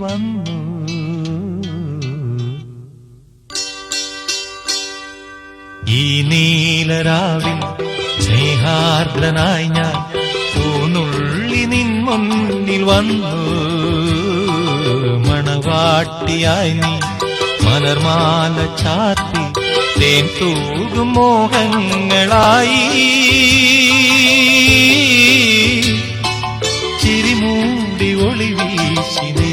വന്നു. ഈ നീലരാവിൽ സ്നേഹാർദ്രനായി ഞാൻ പൂനുള്ളി നിൻ മുന്നിൽ വന്നു. മണവാട്ടിയായി നീ മലർമാല ചാർത്തി തേൻ തൂകും മോഹങ്ങളായി. ചിരിമൂടി ഒളി വീശിനേ